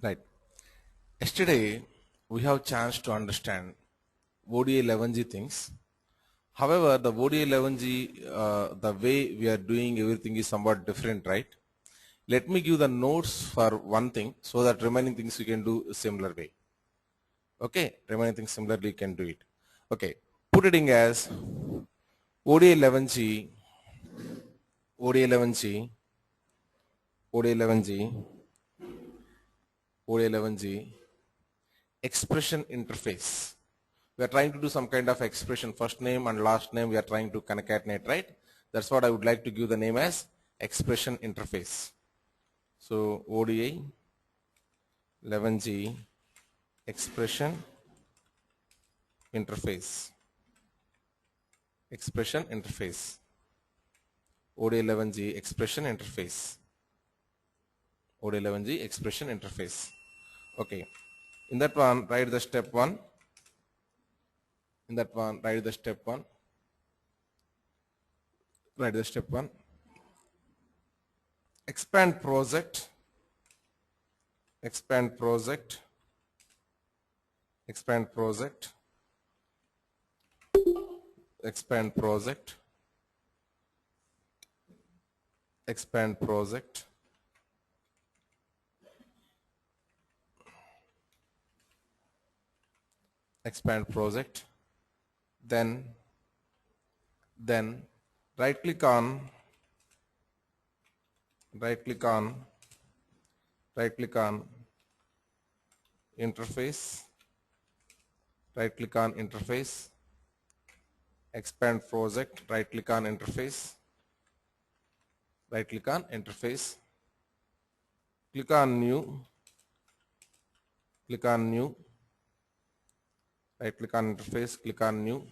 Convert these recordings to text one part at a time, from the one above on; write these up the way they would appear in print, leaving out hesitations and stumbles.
Right. Yesterday, we have chance to understand ODA 11G things. However, the ODA 11G, the way we are doing everything is somewhat different, right? Let me give the notes for one thing so that remaining things you can do a similar way. Okay, remaining things similarly you can do it. Okay, put it in as ODA 11G, ODA 11G, ODA 11G, ODA 11G, expression interface. We are trying to do some kind of expression, first name and last name we are trying to concatenate, right? That's what I would like to give the name as expression interface. So ODA 11G expression interface, expression interface, ODA 11G expression interface, ODA 11G expression interface. Okay, in that one write the step 1, in that one write the step 1, write the step 1, expand project, expand project, expand project, expand project, expand project, expand project, then right click on, right click on, right click on interface, right click on interface, expand project, right click on interface, right click on interface, click on new, click on new, right click on interface, click on new,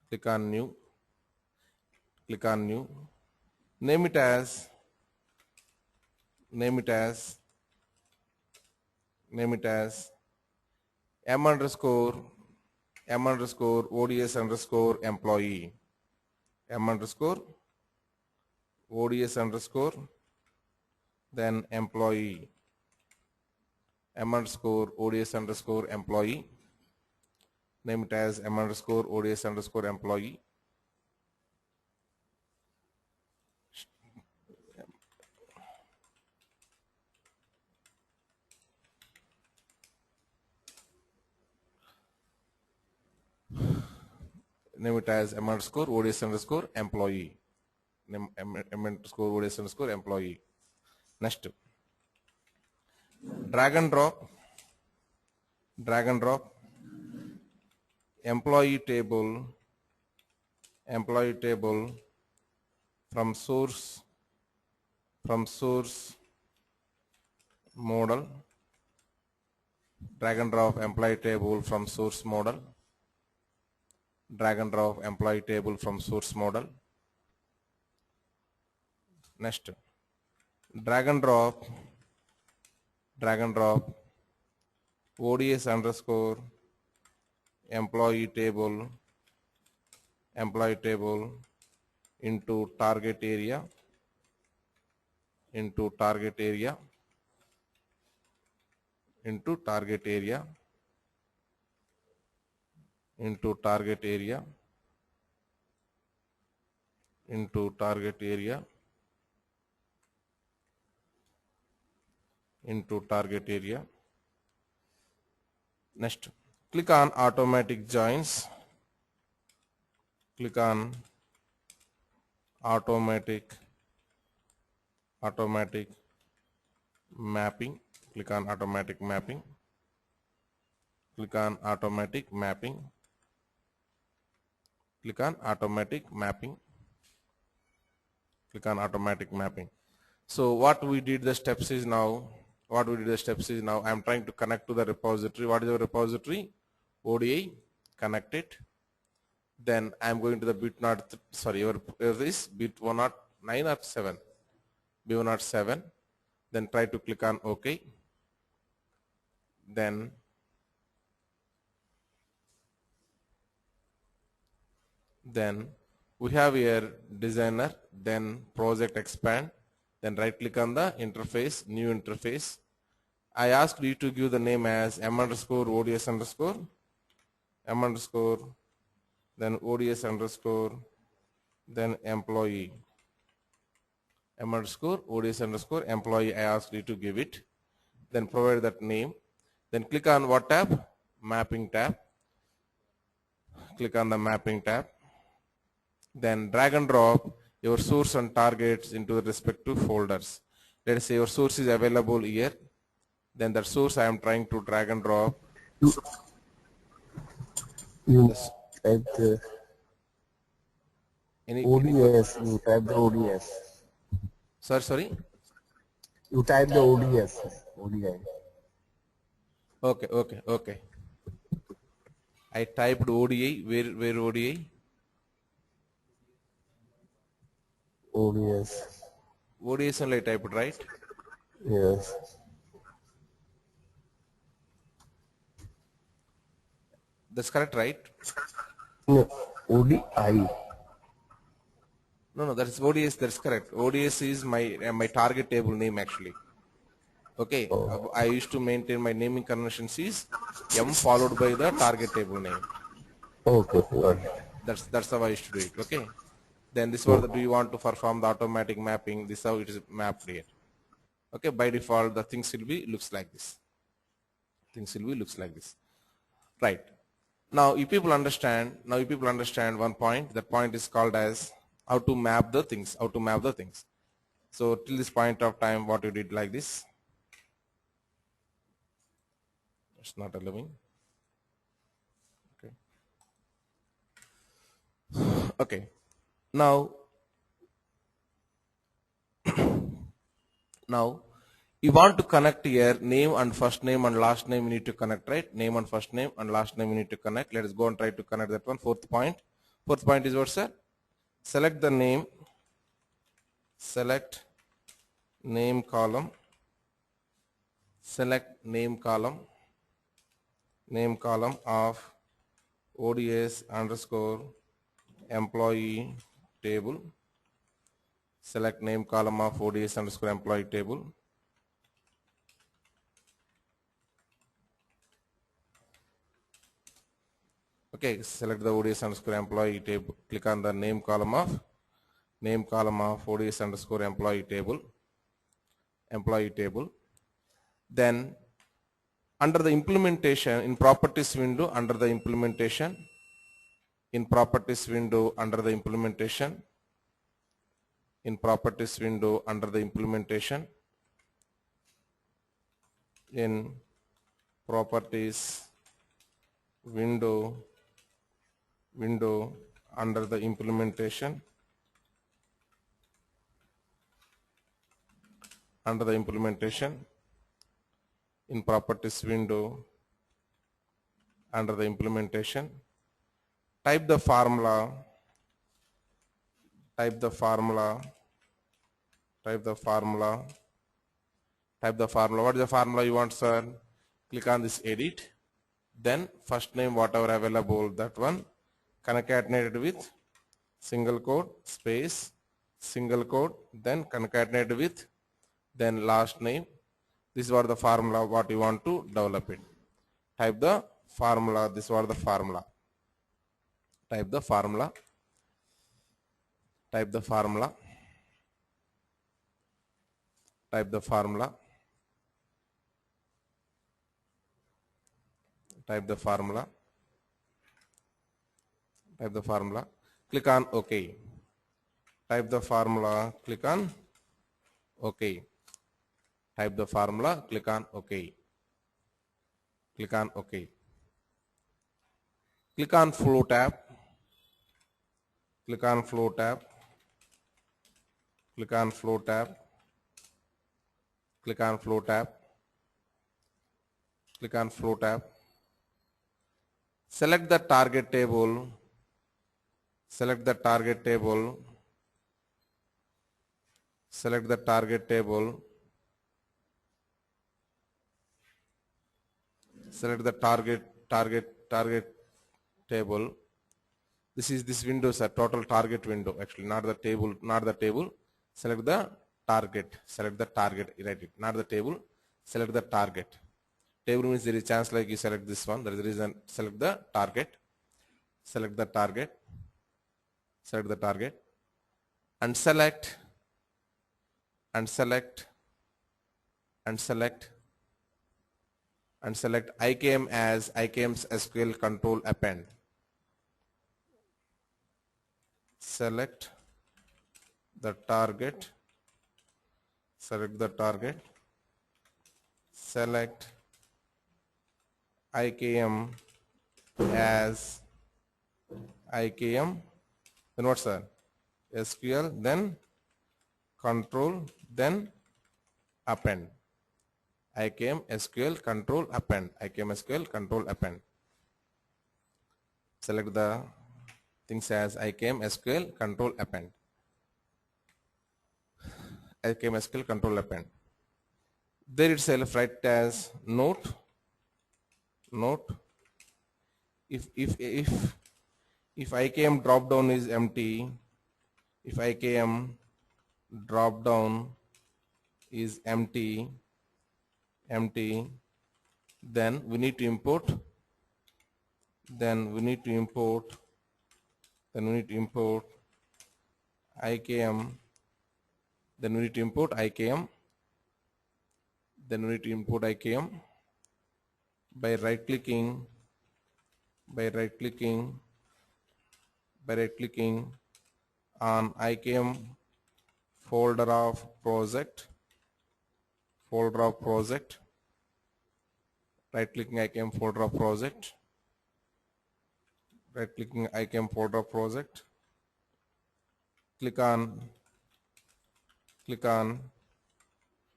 click on new, click on new, name it as, name it as, name it as m underscore ODS underscore employee, m underscore ODS underscore then employee, m underscore ODS underscore employee, name it as m underscore ODS underscore employee, name it as m underscore ODS underscore employee, name m underscore ODS underscore employee. Next, drag and drop, drag and drop employee table, employee table from source model, drag and drop employee table from source model, drag and drop employee table from source model. Next, drag and drop ODS underscore employee table into target area, into target area, into target area, into target area, into target area, into target area. Next, click on automatic joins, click on automatic mapping, click on automatic mapping, click on automatic mapping, click on automatic mapping, click on automatic mapping. So what we did the steps is now, I am trying to connect to the repository. What is the repository? ODI, connect it. Then I am going to the bit not, sorry, your is bit 109 or 7, B107. Then try to click on OK. Then we have here designer, then project expand, then right click on the interface, new interface, I asked you to give the name as m underscore ods underscore m underscore then ods underscore then employee m underscore ods underscore employee. I asked you to give it, then provide that name, then click on what tab? Mapping tab. Click on the mapping tab, then drag and drop your source and targets into the respective folders. Let us say your source is available here, then that source I am trying to drag and drop. You This, type the any ODS. You type the ODS. sorry. You type the ODS. ODI. Okay. I typed ODI. Where ODI? ODS. ODS only I typed, right? Yes. That's correct, right? No. ODI. No, that's ODS. That's correct. ODS is my target table name actually. Okay, Oh. I used to maintain my naming conventions is M followed by the target table name. Okay. Got it. That's how I used to do it. Okay. Then this was the, do Okay. you want to perform the automatic mapping? This is how it is mapped here. Okay, by default the things will be looks like this. Things will be looks like this. Right. Now you people understand one point. That point is called as how to map the things. How to map the things. So till this point of time, what you did like this. It's not allowing. Okay. Okay. Now you want to connect here name and first name and last name you need to connect, right? Name and first name and last name you need to connect. Let us go and try to connect that one. Fourth point is what, sir? Select the name, select name column, select name column of ODS underscore employee table. Select name column of ODS underscore employee table. Okay, select the ODS underscore employee table. Click on the name column of ODS underscore employee table. Then under the implementation in properties window, under the implementation in properties window, under the implementation in properties window, under the implementation in properties window under the implementation in properties window under the implementation, type the formula type the formula what is the formula you want, sir? Click on this edit, then first name whatever available, that one concatenated with single quote space single quote, then concatenated with then last name. This was the formula what you want to develop it. Type the formula. This was the formula. Type the formula. Type the formula. Type the formula. Type the formula. Type the formula. Click on OK. Type the formula. Click on OK. Type the formula. Click on OK. Click on OK. Click on Flow tab. Click on Flow tab. Click on Flow tab. Click on Flow tab. Click on Flow tab. Select the target table. Select the target table. Select the target table. Select the target table. This is this window is a total target window, actually not the table. Select the target, right? Not the table. select the target. Table means there is chance like you select this one. There is a reason. Select the target. Select the target. Select the target. And select. And select. And select. And select IKM as IKM's SQL control append. Select the target. Select the target. Select IKM as IKM, then what's that? SQL, then control, then append. IKM SQL control append. IKM SQL control append. Select the things as IKM SQL control append. IKM SQL control append. There itself write as note. If IKM drop down is empty, if IKM drop down is empty, then we need to import IKM, by right clicking on IKM folder of project, right clicking IKM folder of project, click on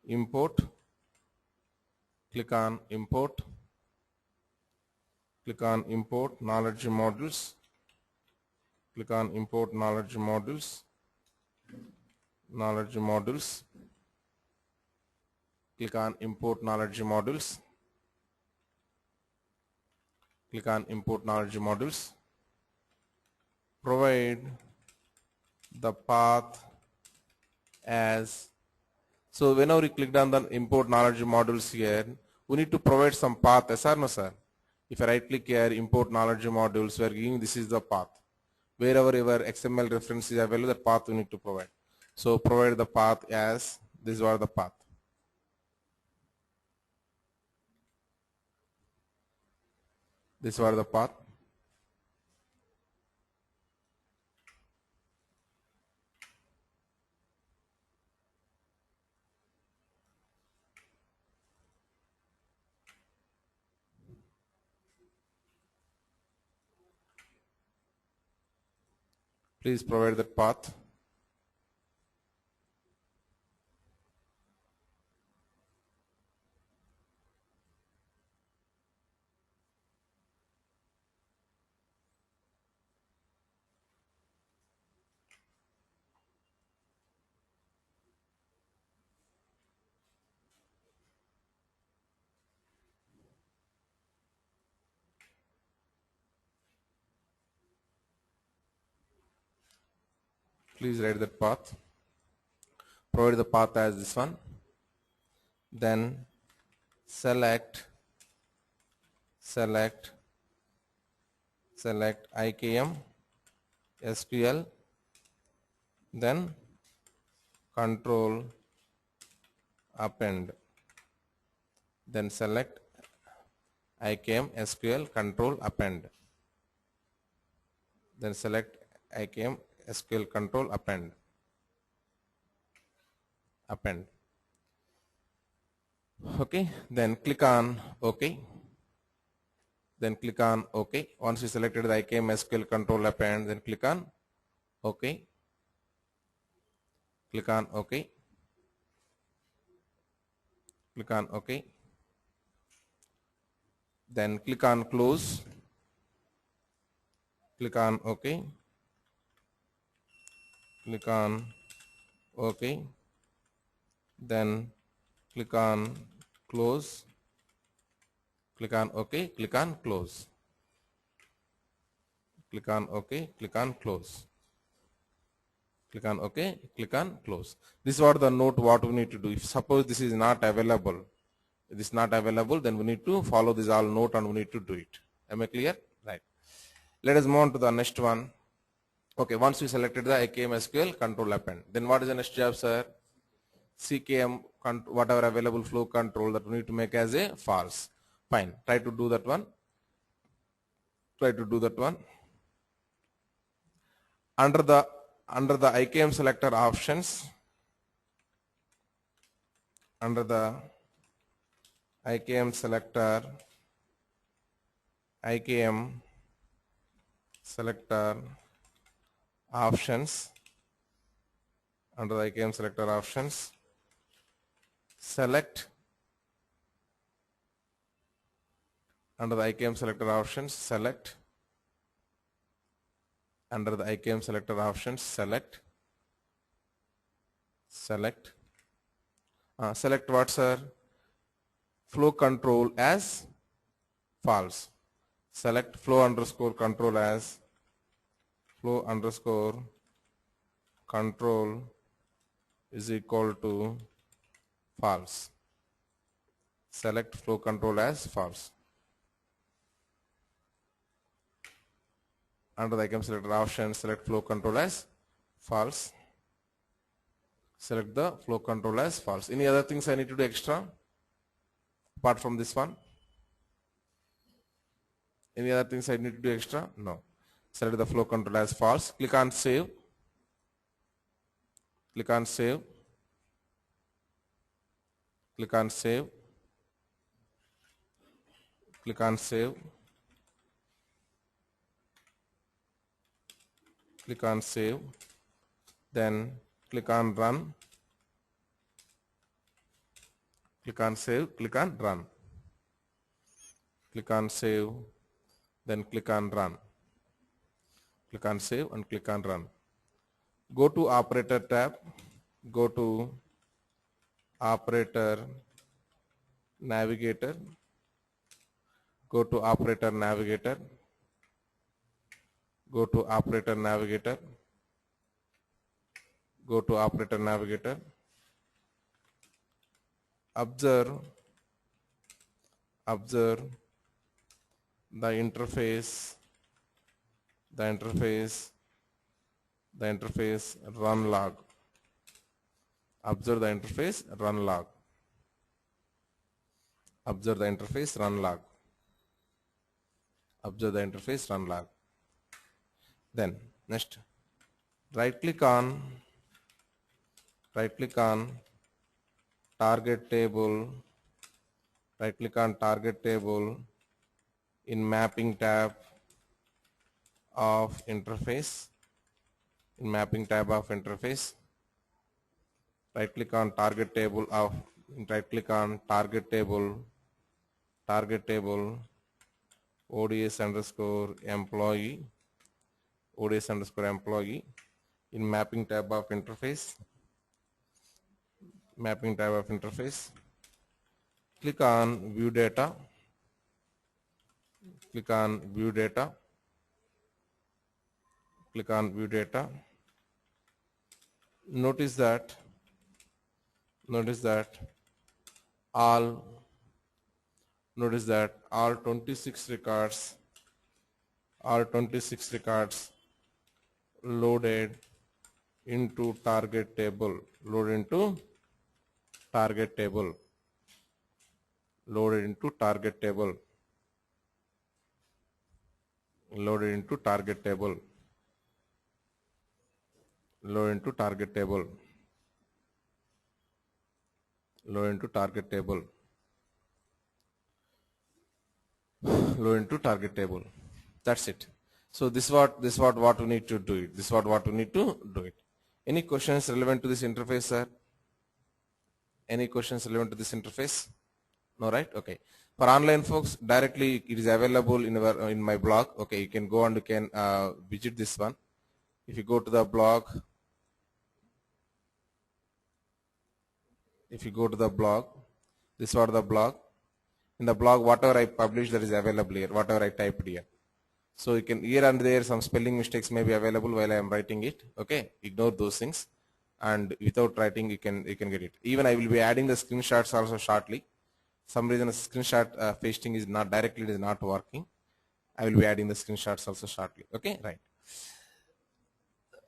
import, click on import knowledge modules, click on import knowledge modules, click on import knowledge modules, click on import knowledge modules, provide the path as, so whenever you click on the import knowledge modules here, we need to provide some path, yes or no sir? If I right click here, import knowledge modules, we are giving this is the path. Wherever your XML reference is available, the path we need to provide. So provide the path as, this was the path. This was the path. Please provide that path. Please write that path. Provide the path as this one. Then select IKM SQL, then control append, then select IKM SQL control append, then select IKM SQL control append. Okay, then click on OK. Once you selected the IKM SQL control append, then click on OK. Click on OK. Then click on close. Click on OK. Click on OK. Then click on close. Click on OK. Click on close. Click on OK. Click on close. Click on OK. Click on close. This is what the note what we need to do. If suppose this is not available, If it is not available, then we need to follow this all note and we need to do it. Am I clear? Right. Let us move on to the next one. Okay, once we selected the AKM SQL control append, then what is the next job, sir? CKM, whatever available flow control, that we need to make as a false. Fine. Try to do that one. Try to do that one. Under the IKM selector options, under the IKM selector options, under the IKM selector options, select, under the IKM selector options, select, under the IKM selector options, select what, sir? Flow control as false. Select flow underscore control as flow underscore control is equal to false. Select flow control as false. Under the IKM selector option, select flow control as false. Select the flow control as false. Any other things I need to do extra apart from this one? Any other things I need to do extra? No. Select the flow control as false. Click on save. Click on save. Click on save. Click on save. Click on save. Then click on run. Click on save. Click on run. Click on save. Then click on run. Click on save and click on run. Go to operator tab. Go to operator navigator. Go to operator navigator. Go to operator navigator. Go to operator navigator. Observe the interface run log. Observe the interface run log. Observe the interface run log. Observe the interface run log. Then next, right click on target table. Right click on target table in mapping tab of interface. In mapping tab of interface, right click on target table of ODS underscore employee in mapping tab of interface. Click on view data. Click on view data. Notice that all 26 records loaded into target table. Loaded into target table. Loaded into target table. Loaded into target table. Load into target table. Load into target table. Load into target table. That's it. So this is what we need to do it. This is what we need to do it. Any questions relevant to this interface, sir? Any questions relevant to this interface? No, right? Okay. For online folks, directly it is available in my blog. Okay, you can go and you can visit this one. If you go to the blog, this is what the blog. In the blog, whatever I published, that is available here. Whatever I typed here. So you can, here and there some spelling mistakes may be available while I am writing it. Okay, ignore those things, and without writing you can get it. Even I will be adding the screenshots also shortly. Some reason a screenshot pasting is not directly, it is not working. I will be adding the screenshots also shortly. Okay, right.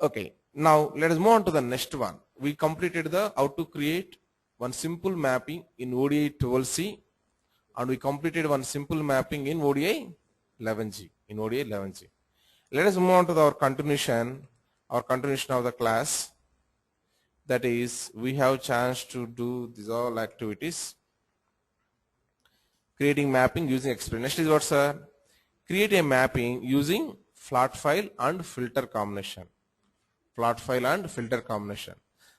Okay, now let us move on to the next one. We completed the how to create one simple mapping in ODI 12C, and we completed one simple mapping in ODI 11G. In ODI 11G. Let us move on to our continuation of the class. That is, we have chance to do these all activities. Creating mapping using expression. Next is what, sir? Create a mapping using flat file and filter combination. Flat file and filter combination.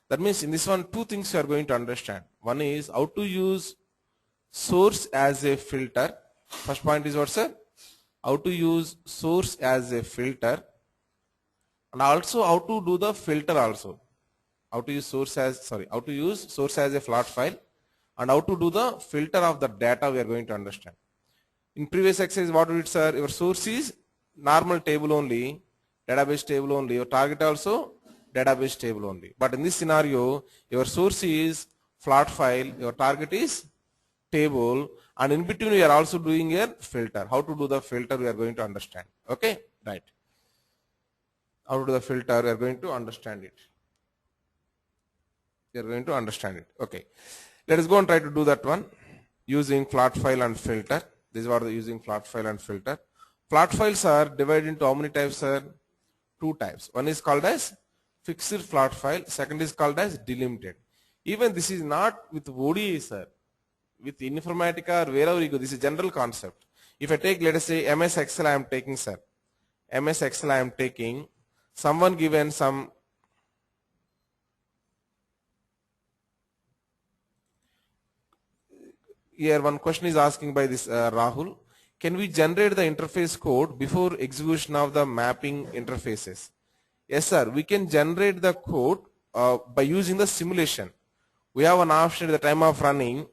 That means in this one, two things you are going to understand. One is how to use source as a filter. First point is what, sir? How to use source as a filter, and also how to do the filter also. How to use source as a flat file, and how to do the filter of the data we are going to understand. In previous exercise, what we did, sir? Your source is normal table only, database table only. Your target also database table only. But in this scenario, your source is flat file, your target is table, and in between we are also doing a filter. How to do the filter we are going to understand. Okay, right. How to do the filter we are going to understand it. We are going to understand it. Okay. Let us go and try to do that one using flat file and filter. This is what the using flat file and filter. Flat files are divided into how many types, sir? Two types. One is called as fixed flat file. Second is called as delimited. Even this is not with ODA, sir. With Informatica or wherever you go, this is a general concept. If I take, let us say, MS Excel I am taking, sir. MS Excel I am taking. Someone given some here one question is asking by this Rahul. Can we generate the interface code before execution of the mapping interfaces? Yes, sir. We can generate the code by using the simulation. We have an option at the time of running.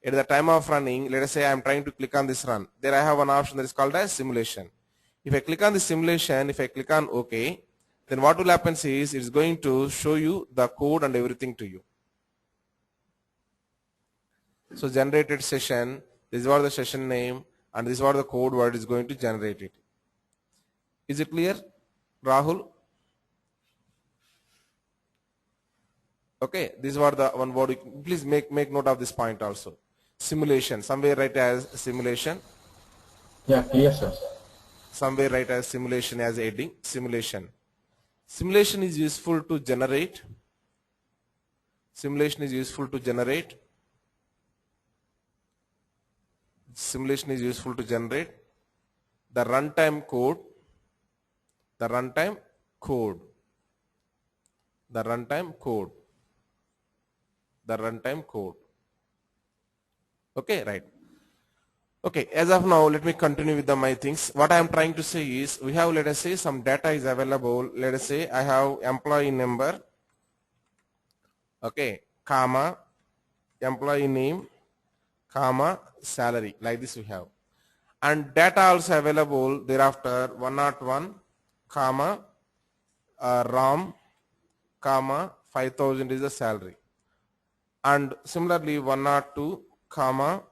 At the time of running, let us say I am trying to click on this run. There I have an option that is called as simulation. If I click on the simulation, if I click on OK, then what will happen is it is going to show you the code and everything to you. So generated session, this is what the session name, and this is what the code word is going to generate it. Is it clear, Rahul? Okay, this is what the one word. Please make note of this point also. Simulation, somewhere write as simulation. Yeah, clear, sir. Somewhere write as simulation as heading. Simulation. Simulation is useful to generate. Simulation is useful to generate. Simulation is useful to generate the runtime code. The runtime code. The runtime code. The runtime code. Okay, right. Okay, as of now, let me continue with my things. What I am trying to say is, we have, let us say, some data is available. Let us say I have employee number, okay, comma, employee name, comma, salary. Like this we have. And data also available thereafter 101, comma, RAM, comma, 5,000 is the salary. And similarly 102, comma,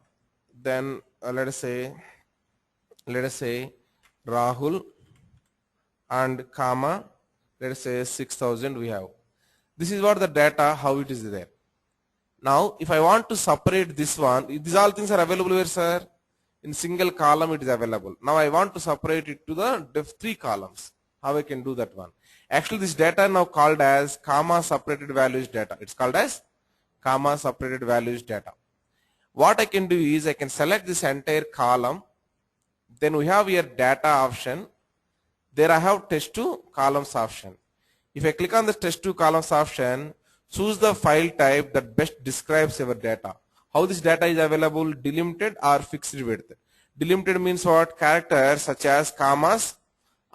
then let us say Rahul, and comma, let us say 6,000 we have. This is what the data, how it is there. Now if I want to separate this one, these all things are available here, sir. In single column it is available. Now I want to separate it to the three columns. How I can do that one? Actually this data now called as comma separated values data. It's called as comma separated values data. What I can do is I can select this entire column. Then we have here data option. There I have test 2 columns option. If I click on the test 2 columns option, choose the file type that best describes your data. How this data is available, delimited or fixed width. Delimited means what? Characters such as commas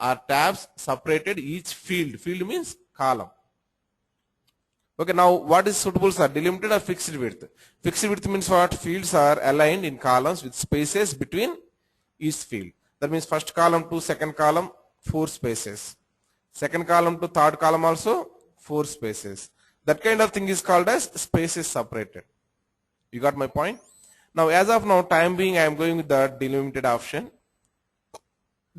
or tabs separated each field. Field means column. Okay, now what is suitable, sir? Delimited or fixed width? Fixed width means what? Fields are aligned in columns with spaces between each field. That means first column to second column, 4 spaces. Second column to third column also 4 spaces. That kind of thing is called as spaces separated. You got my point? Now as of now, time being, I am going with the delimited option.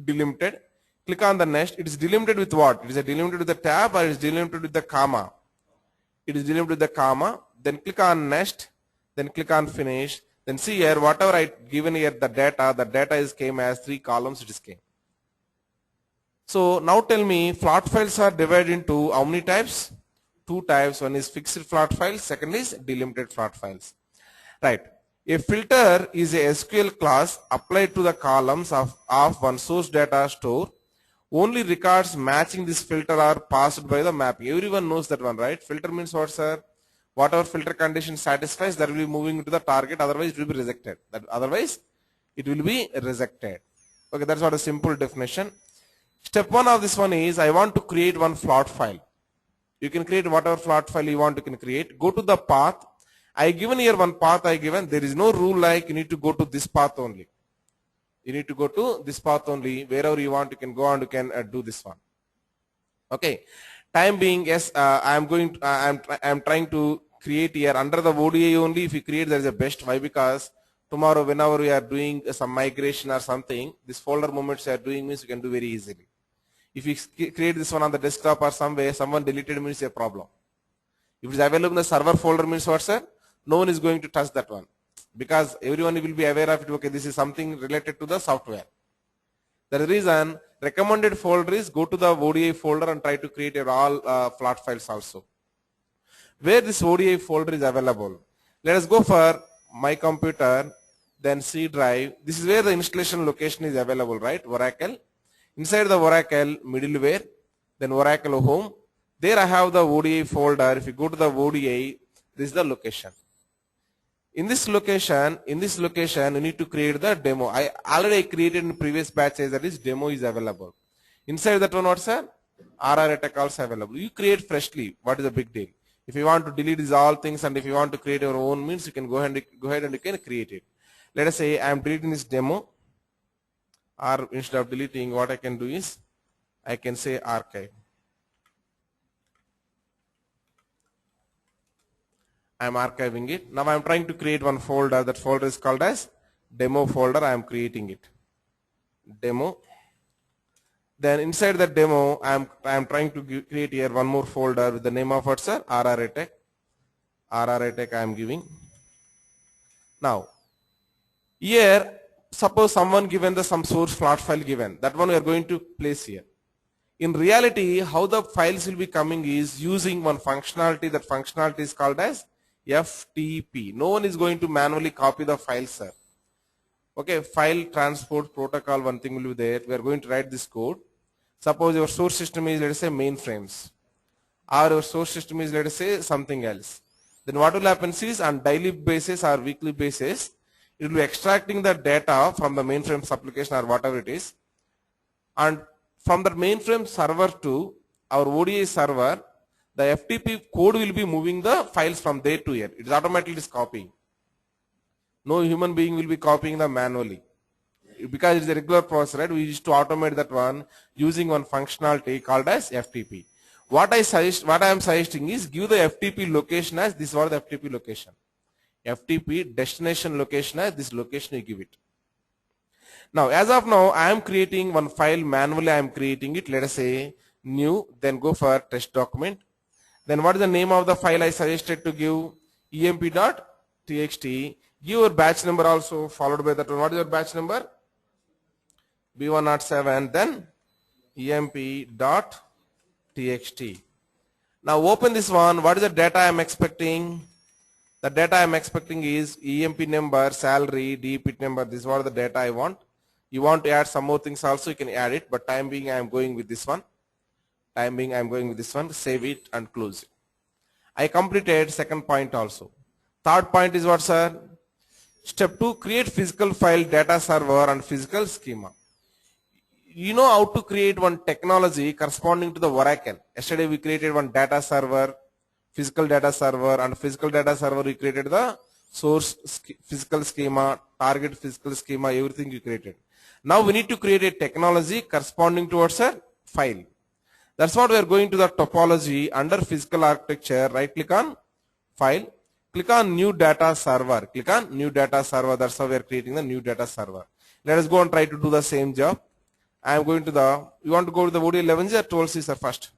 Delimited. Click on the next. It is delimited with what? It is delimited with the tab, or it is delimited with the comma? It is delimited with the comma. Then click on next. Then click on finish. Then see here, whatever I given here, the data is came as 3 columns. It is came. So now tell me, plot files are divided into how many types? 2 types. One is fixed plot files. Second is delimited plot files. Right. A filter is a SQL class applied to the columns of one source data store. Only records matching this filter are passed by the mapping. Everyone knows that one, right? Filter means what, sir? Whatever filter condition satisfies, that will be moving to the target. Otherwise, it will be rejected. Otherwise, it will be rejected. Okay, that's what a simple definition. Step 1 of this one is, I want to create one plot file. You can create whatever plot file you want, you can create. Go to the path. I given here one path I given. There is no rule like you need to go to this path only. You need to go to this path only. Wherever you want, you can go and you can do this one. Okay. Time being, yes, I am trying to create here under the ODI only. If you create, there is a best. Why? Because tomorrow, whenever we are doing some migration or something, this folder movements you are doing means you can do very easily. If you create this one on the desktop or somewhere, someone deleted means a problem. If it is available in the server folder means what, sir? No one is going to touch that one, because everyone will be aware of it. Okay, this is something related to the software. That is the reason recommended folder is go to the ODI folder and try to create all plot files also. Where this ODI folder is available, let us go for my computer, then C drive. This is where the installation location is available, right? Oracle. Inside the Oracle middleware, then Oracle home. There I have the ODI folder. If you go to the ODI, this is the location. In this location, you need to create the demo. I already created in previous batches, that is demo is available. Inside that one, what's that? RR attack also available. You create freshly. What is the big deal? If you want to delete these all things and if you want to create your own means, you can go ahead and you can create it. Let us say I am deleting this demo, or instead of deleting, what I can do is I can say archive. I am archiving it. Now I am trying to create one folder. That folder is called as demo folder. I am creating it. Demo. Then inside that demo, I am trying to create here one more folder with the name of what, sir? RR attack. RR attack I am giving. Now, here, suppose someone given some source plot file given. That one we are going to place here. In reality, how the files will be coming is using one functionality. That functionality is called as FTP. No one is going to manually copy the file, sir. Okay, file transport protocol, one thing will be there. We are going to write this code. Suppose your source system is, let us say, mainframes, or your source system is, let us say, something else. Then what will happen is, on daily basis or weekly basis, it will be extracting the data from the mainframes application or whatever it is, and from the mainframe server to our ODI server, the FTP code will be moving the files from there to here. It is automatically copying. No human being will be copying them manually. Because it is a regular process, right? We used to automate that one using one functionality called as FTP. What I am suggesting is give the FTP location as this was the FTP location. FTP destination location as this location you give it. Now, as of now, I am creating one file manually. I am creating it. Let us say new, then go for test document. Then what is the name of the file I suggested to give? emp.txt. Give your batch number also followed by that one. What is your batch number? B107. Then emp.txt. Now open this one. What is the data I am expecting? The data I am expecting is EMP number, salary, DPIT number. This is what the data I want. You want to add some more things also, you can add it, but time being I am going with this one. Save it and close it. I completed second point also. Third point is what, sir? Step 2, create physical file, data server and physical schema. You know how to create one technology corresponding to the Oracle. Yesterday we created one data server, physical data server, and physical data server we created the source physical schema, target physical schema, everything you created. Now we need to create a technology corresponding towards a file. That's what we are going to the topology under physical architecture. Right click on file, Click on new data server. Click on new data server. That's how we are creating the new data server. Let us go and try to do the same job. I am going to the, you want to go to the ODA 11G or 12C, sir, first?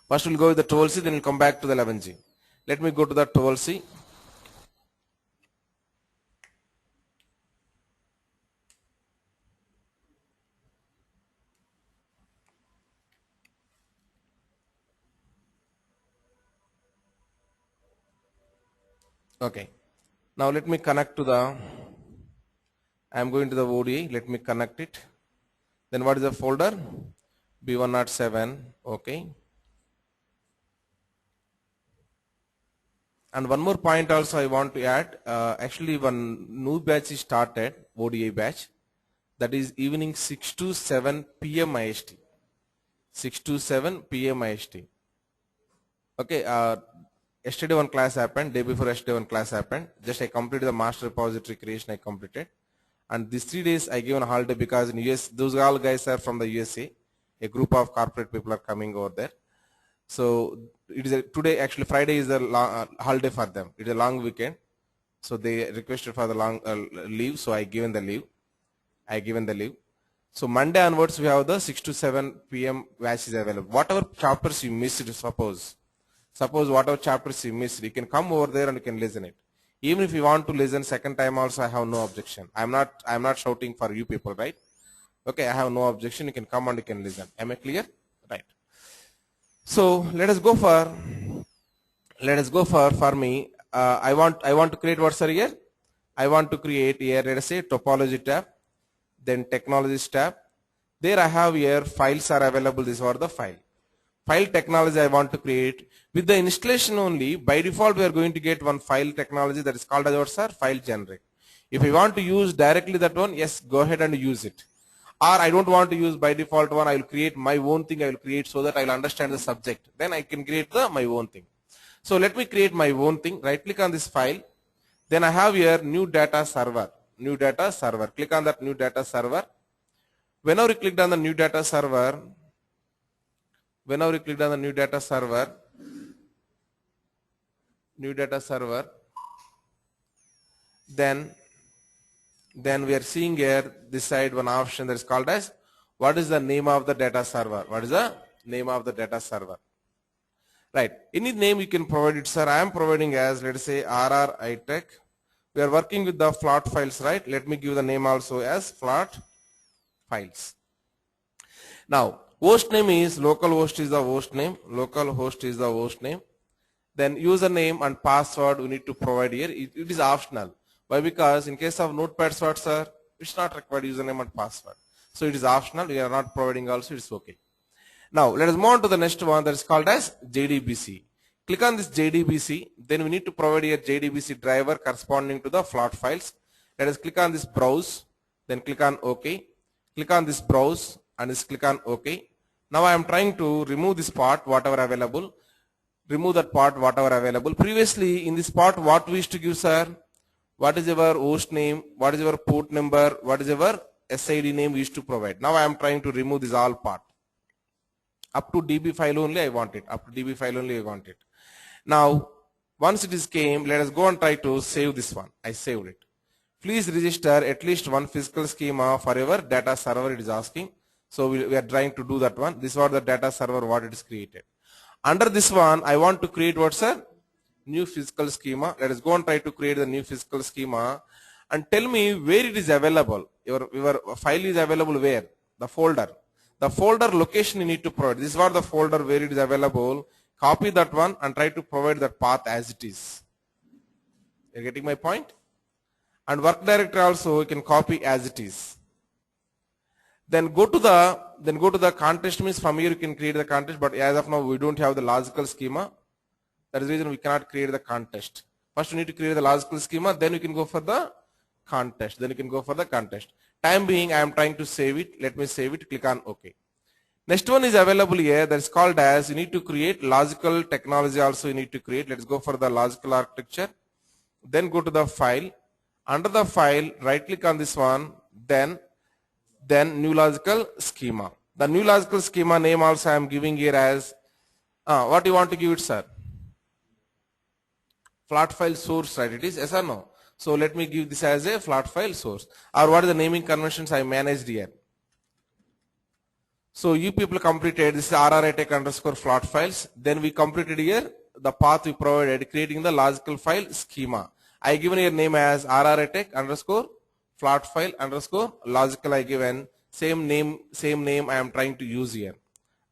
First we'll go with the 12C, then we'll come back to the 11G. Let me go to the 12C. Okay. Now let me connect to the, I am going to the ODA. Let me connect it. Then what is the folder? B107. Okay. And one more point also I want to add. Actually, one new batch is started, ODA batch. That is evening 6 to 7 p.m. IST. 6 to 7 p.m. IST. Okay. Yesterday one class happened. Day before yesterday one class happened. Just I completed the master repository creation. I completed. And these 3 days I gave a holiday because in US, those all guys are from the USA. A group of corporate people are coming over there. So it is today actually Friday is a holiday for them. It is a long weekend. So they requested for the long leave. So I given the leave. So Monday onwards we have the 6 to 7 p.m. batch is available. Whatever chapters you missed, suppose whatever chapters you missed, you can come over there and you can listen it. Even if you want to listen second time also, I have no objection. I'm not shouting for you people, right? Okay, I have no objection. You can come and you can listen. Am I clear? Right. So let us go for me. I want to create what, sir, here? I want to create here, let us say topology tab, then technologies tab. There I have here files are available. This is the file technology I want to create. With the installation only, by default we are going to get one file technology that is called as what, sir? File generic. If you want to use directly that one, yes, go ahead and use it. Or I don't want to use by default one, I will create my own thing. I will create so that I will understand the subject. Then I can create my own thing. So let me create my own thing. Right click on this file. Then I have here new data server. New data server. Click on that new data server. Whenever you click on the new data server, then we are seeing here this side one option that is called as what is the name of the data server. What is the name of the data server? Right. Any name you can provide it, sir. I am providing as, let us say, RR iTech. We are working with the flat files, right? Let me give the name also as flat files. Now, host name is localhost is the host name. Localhost is the host name. Then username and password we need to provide here. It is optional. Why? Because in case of Notepad, sir, it's not required username and password. So it is optional. We are not providing also. It's okay. Now let us move on to the next one that is called as JDBC. Click on this JDBC. Then we need to provide a JDBC driver corresponding to the flat files. Let us click on this browse. Then click on OK. Click on this browse and just click on OK. Now I am trying to remove this part, whatever available. Remove that part, whatever available. Previously in this part, what we used to give, sir? What is your host name? What is your port number? What is your SID name we used to provide? Now I am trying to remove this all part. Up to DB file only I want it. Now, once it is came, let us go and try to save this one. I saved it. Please register at least one physical schema for your data server, it is asking. So we are trying to do that one. This was the data server what it is created. Under this one, I want to create what, sir? New physical schema. Let us go and try to create the new physical schema and tell me where it is available. Your file is available where? The folder. The folder location you need to provide. This is what the folder where it is available. Copy that one and try to provide that path as it is. You're getting my point? And work directory also you can copy as it is. Then go to the context, means from here you can create the context, but as of now we don't have the logical schema. That is the reason we cannot create the context. First you need to create the logical schema, then you can go for the context. Time being I am trying to save it. Let me save it. Click on OK. Next one is available here, that is called as you need to create logical technology also you need to create. Let's go for the logical architecture. Then go to the file. Under the file, right click on this one, then new logical schema. The new logical schema name also I am giving here as what you want to give it, sir? Flat file source, right? It is, yes or no? So let me give this as a flat file source. Or what are the naming conventions I managed here? So you people completed this RRATech underscore flat files. Then we completed here the path we provided, creating the logical file schema. I given here name as RRATech underscore flat file underscore logical. I given same name I am trying to use here.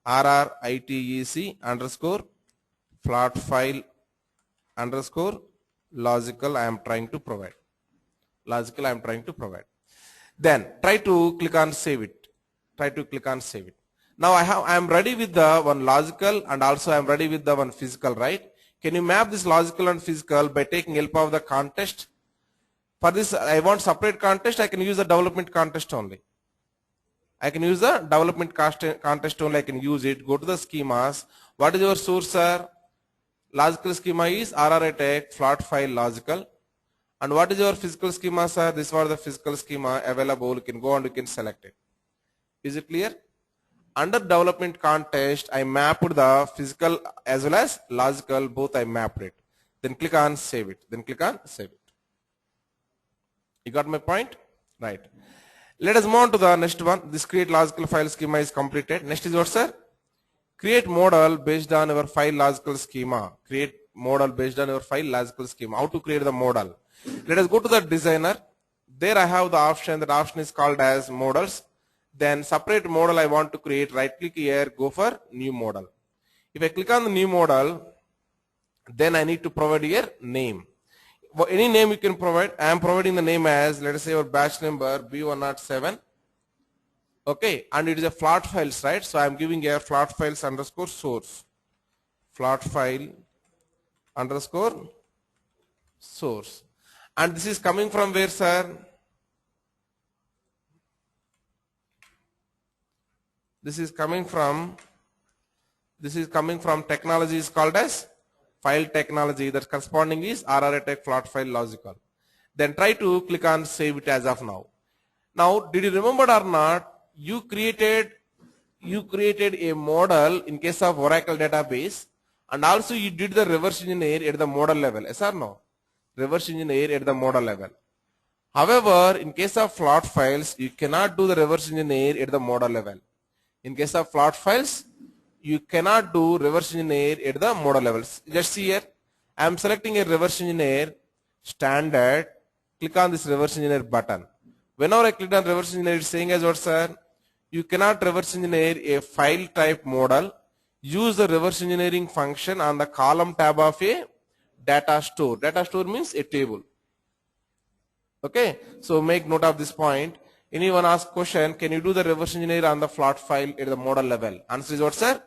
RRITEC underscore flat file underscore logical I am trying to provide. Logical I am trying to provide. Then try to click on save it. Try to click on save it. Now I am ready with the one logical and also I am ready with the one physical, right? Can you map this logical and physical by taking help of the context? For this I want separate context, I can use the development context only. I can use the development context only, I can use it. Go to the schemas. What is your source, sir? Logical schema is RRATech flat file logical. And what is your physical schema, sir? This was the physical schema available. You can go and you can select it. Is it clear? Under development context, I mapped the physical as well as logical, both I mapped it. Then click on save it. Then click on save it. You got my point? Right. Let us move on to the next one. This create logical file schema is completed. Next is what, sir? Create model based on your file logical schema. Create model based on your file logical schema. How to create the model? Let us go to the designer. There I have the option. That option is called as models. Then separate model I want to create. Right click here. Go for new model. If I click on the new model, then I need to provide here name. Any name you can provide. I am providing the name as, let us say, your batch number B107. Okay, and it is a flat files, right? So I am giving here flat files underscore source. Flat file underscore source. And this is coming from where, sir? This is coming from technology is called as file technology. That corresponding is RRATech flat file logical. Then try to click on save it as of now. Now, did you remember or not? You created a model in case of Oracle database, and also you did the reverse engineer at the model level. Yes or no? Reverse engineer at the model level. However, in case of flat files, you cannot do the reverse engineer at the model level. In case of flat files, you cannot do reverse engineer at the model levels. Just see here, I am selecting a reverse engineer standard. Click on this reverse engineer button. Whenever I click on reverse engineer, it's saying as what, sir? You cannot reverse engineer a file type model. Use the reverse engineering function on the column tab of a data store. Data store means a table. Okay, so make note of this point. Anyone ask question, can you do the reverse engineer on the flat file at the model level? Answer is what, sir?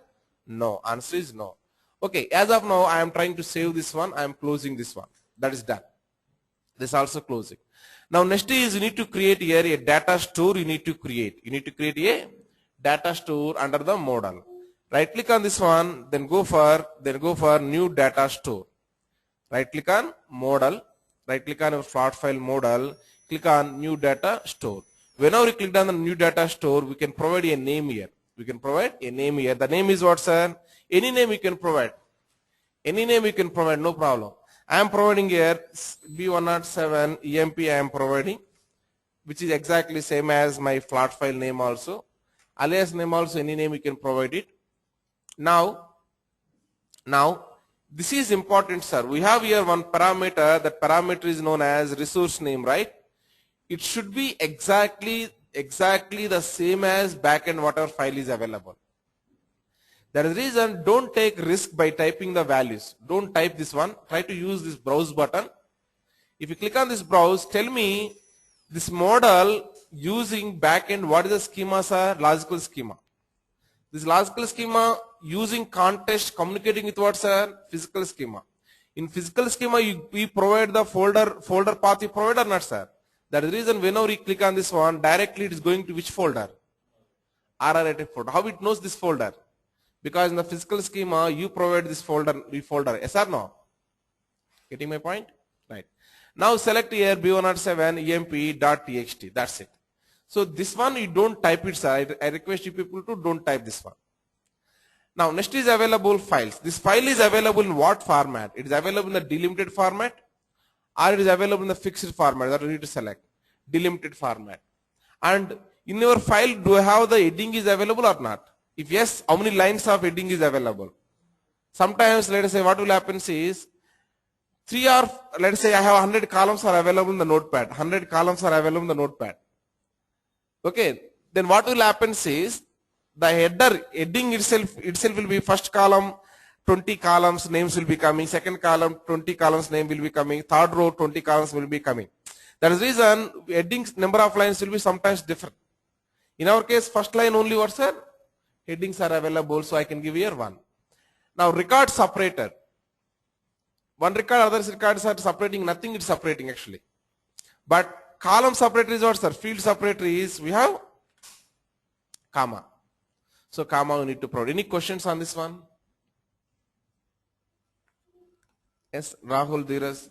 No. Answer is no. Okay, as of now, I am trying to save this one. I am closing this one. That is done. This also closing. Now next is you need to create here a data store. You need to create a data store under the model. Right click on this one, then go for new data store. Right click on model. Right click on your flat file model. Click on new data store. Whenever you click on the new data store, we can provide a name here. The name is what, sir? Any name you can provide. No problem. I am providing here B107 EMP I am providing, which is exactly same as my flat file name also. Alias name also, any name you can provide it. Now this is important, sir. We have here one parameter. That parameter is known as resource name, right? It should be exactly the same as backend whatever file is available. That is the reason, don't take risk by typing the values. Don't type this one. Try to use this browse button. If you click on this browse, tell me this model using backend, what is the schema, sir? Logical schema. This logical schema using context communicating with what, sir? Physical schema. In physical schema, we provide the folder path you provide or not, sir? That is the reason whenever you click on this one, directly it is going to which folder? RRATech folder. How it knows this folder? Because in the physical schema, you provide this folder. Yes or no? Getting my point? Right. Now select here B107 emp.txt. That's it. So this one you don't type it, sir. I request you people to don't type this one. Now next is available files. This file is available in what format? It is available in the delimited format or it is available in the fixed format that you need to select. Delimited format. And in your file, do you have the heading is available or not? If yes, how many lines of heading is available? Sometimes, let us say, what will happen is, let us say I have 100 columns are available in the notepad. 100 columns are available in the notepad. Okay, then what will happen is, the heading itself will be first column, 20 columns, names will be coming, second column, 20 columns, name will be coming, third row, 20 columns will be coming. That is the reason headings, number of lines will be sometimes different. In our case, first line only what, sir? Headings are available, so I can give here one. Now record separator. One record, other records are separating, nothing is separating actually. But column separator is what, sir? Field separator is, we have comma. So comma we need to provide. Any questions on this one? Yes, Rahul, Dheeraj.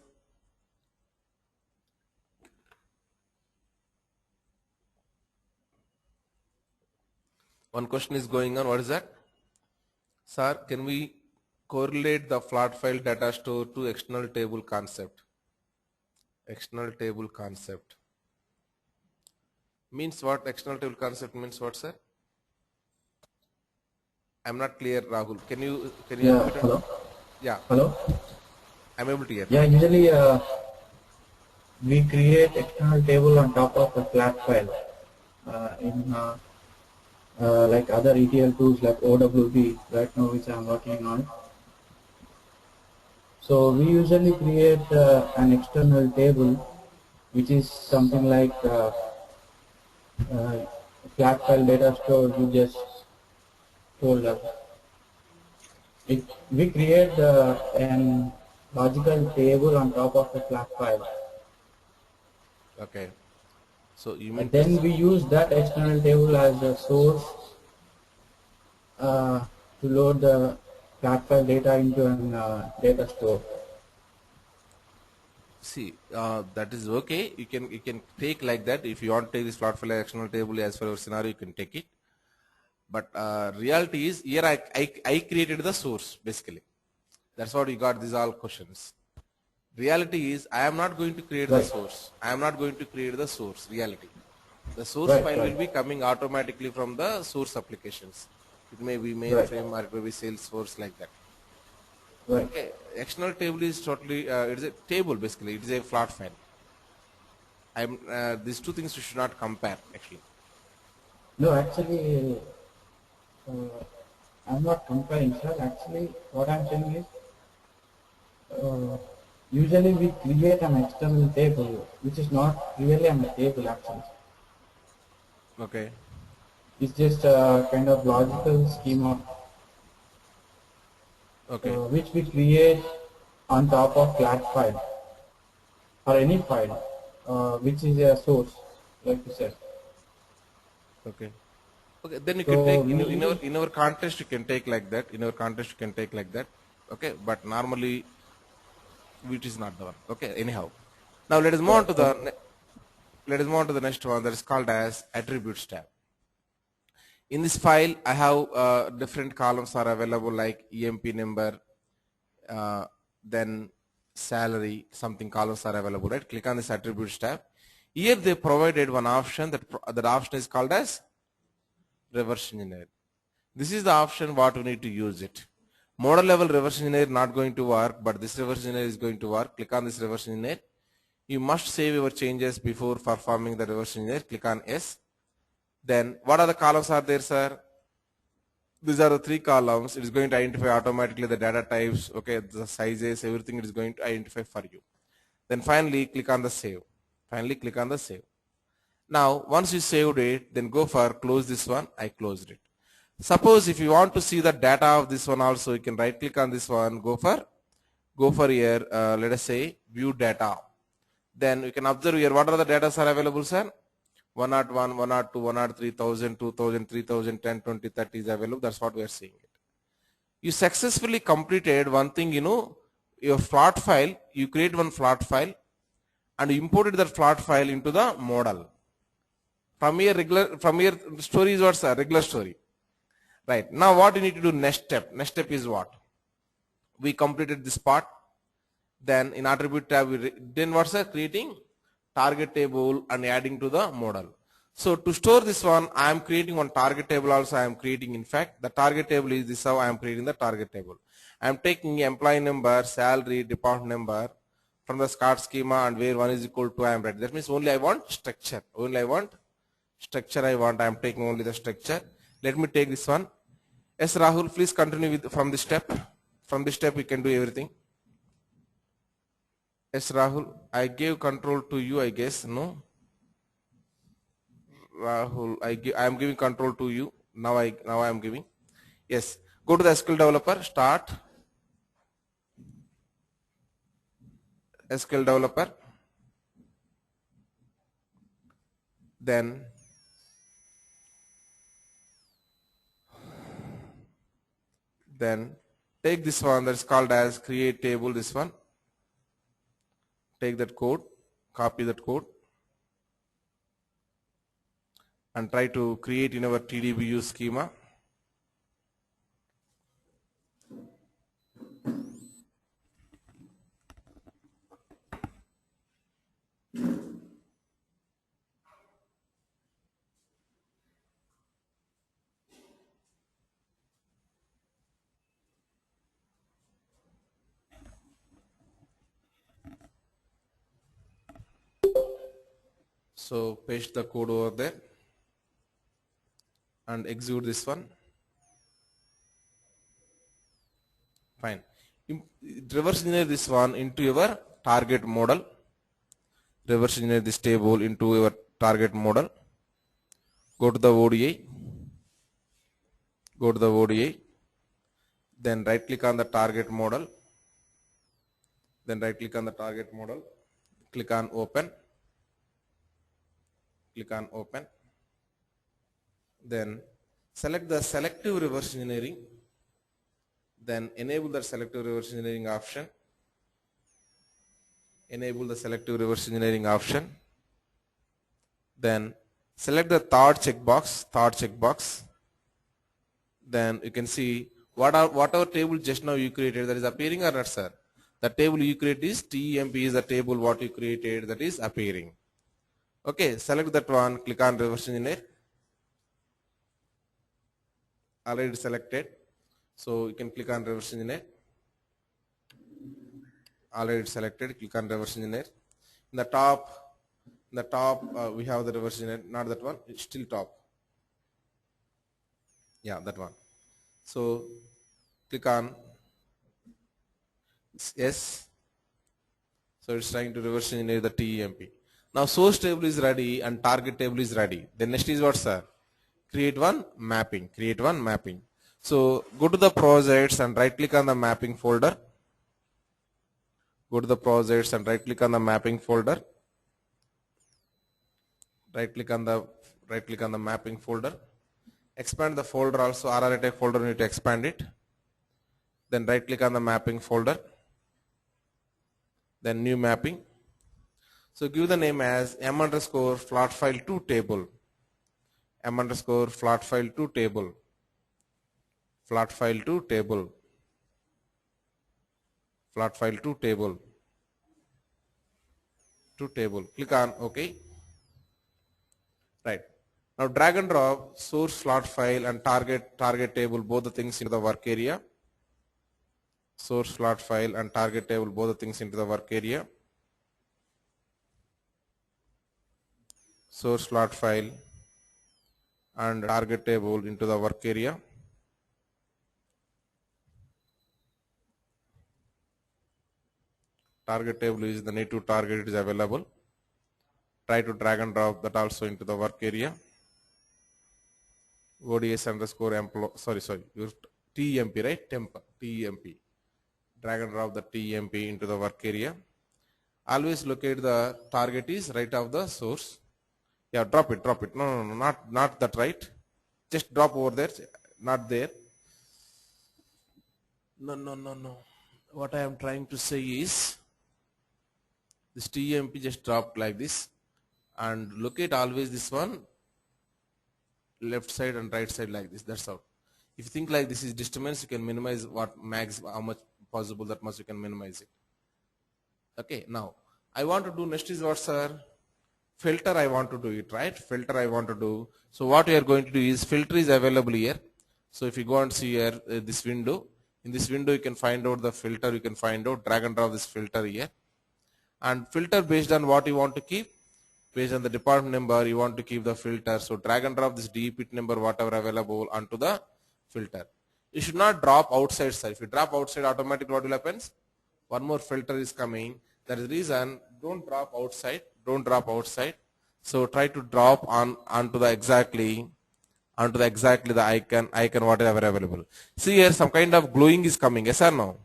One question is going on. What is that? Sir, can we correlate the flat file data store to external table concept? External table concept. Means what? External table concept means what, sir? I'm not clear, Rahul. Can you Yeah, hello. Yeah, Hello. I'm able to hear. Yeah, usually we create external table on top of a flat file in like other ETL tools like OWB right now, which I'm working on. So we usually create an external table, which is something like flat file data store you just told us. We create an logical table on top of a flat file. Okay. So you mean And then we use that external table as a source to load the flat file data into an data store. see that is okay. You can take like that. If you want to take this flat file external table as per your scenario, you can take it. But reality is here I created the source basically. That's what you got. These all questions. Reality is I am not going to create the Right. source. I am not going to create the source. Reality. The source Right, file right. will be coming automatically from the source applications. It may be Right. mainframe or it may be Salesforce like that. Right. Okay. External table is totally it is a table basically. It is a flat file. These two things you should not compare actually. No, actually, I'm not comparing, sir. Actually, what I'm saying is, usually we create an external table, which is not really a table actually. Okay. It's just a kind of logical schema Okay. which we create on top of flat file or any file which is a source, like you said. Okay. Okay. Then you So can take we in our context you can take like that. In our context you can take like that. Okay. But normally it is not the one. Okay. Anyhow. Now let us move on to the let us move on to the next one that is called as attributes tab. In this file, I have different columns are available like EMP number, then salary, something columns are available, right? Click on this attributes tab. Here they provided one option that option is called as reverse engineer. This is the option what we need to use it. Model level reverse engineer not going to work, but this reverse engineer is going to work. Click on this reverse engineer. You must save your changes before performing the reverse engineer. Click on yes. Then what are the columns are there, sir? These are the three columns. It is going to identify automatically the data types, okay, the sizes, everything it is going to identify for you. Then finally click on the save. Finally click on the save. Now once you saved it, then go for close this one. I closed it. Suppose if you want to see the data of this one also, you can right click on this one, go for here, let us say view data. Then you can observe here what are the data are available, sir? 101, 102, 103, 1000, 2000, 3000, 10, 20, 30 is available. That's what we are seeing it. You successfully completed one thing, your flat file, you create one flat file and you imported that flat file into the model. From here story is what's a regular story. Right. Now what you need to do next step? Next step is what? We completed this part. Then in attribute tab, then what's the creating target table and adding to the model. So to store this one, I am creating one target table also. I am creating, in fact, the target table is this how I am creating the target table. I am taking employee number, salary, department number from the start schema, and where one is equal to I am ready. That means only I want structure. Only I want structure. I am taking only the structure. Let me take this one. Yes, Rahul, please continue with from this step. From this step, we can do everything. Yes, Rahul, I gave control to you, I guess. No, Rahul, I am giving control to you. Now I am giving. Yes, go to the SQL developer. Start SQL developer. Then take this one that's called as create table. This one. Take that code, copy that code, and try to create in our TDBU schema. So paste the code over there and execute this one. Fine. Reverse engineer this one into your target model. Reverse engineer this table into your target model. Go to the ODI. Go to the ODI. Then right click on the target model. Then right click on the target model. Click on open. Click on open. Then select the selective reverse engineering. Then enable the selective reverse engineering option. Enable the selective reverse engineering option. Then select the third checkbox. Then you can see whatever table just now you created, that is appearing or not, sir? The table you create is TEMP is the table what you created, that is appearing. Okay, select that one, click on reverse engineer. Already selected. So you can click on reverse engineer. Already selected, click on reverse engineer. In the top we have the reverse engineer, not that one, it's still top. Yeah, that one. So click on yes. So it's trying to reverse engineer the TEMP. Now source table is ready and target table is ready. Then next is what, sir? Create one mapping. Create one mapping. So go to the projects and right click on the mapping folder. Go to the projects and right click on the mapping folder. Right click on the mapping folder. Expand the folder also, RRA folder, you need to expand it. Then right click on the mapping folder. Then new mapping. So give the name as m underscore flat file 2 table. M underscore flat file 2 table. Flat file 2 table. Flat file 2 table. 2 table. Click on OK. Right. Now drag and drop source flat file and target table, both the things into the work area. Source flat file and target table, both the things into the work area. Source flat file and target table into the work area. Target table is the native target, it is available. Try to drag and drop that also into the work area. ODS underscore your TEMP, right? TEMP. Drag and drop the TEMP into the work area. Always locate the target is right of the source. Yeah, drop it. No, not that, right? Just drop over there, not there. No. What I am trying to say is this TEMP just dropped like this, and locate always this one left side and right side like this. That's how. If you think like this is disturbance, you can minimize what max, how much possible that much you can minimize it. Okay, now I want to do next is what, sir? Filter I want to do it, right? Filter I want to do. So what we are going to do is filter is available here. So if you go and see here this window, in this window you can find out the filter, you can find out, drag and drop this filter here. And filter based on what you want to keep, based on the department number you want to keep the filter. So drag and drop this DEP number whatever available onto the filter. You should not drop outside, sir. If you drop outside, automatically what will happen? One more filter is coming. That is the reason, don't drop outside, don't drop outside. So try to drop onto the exactly the icon whatever available. See here some kind of glowing is coming, yes or no?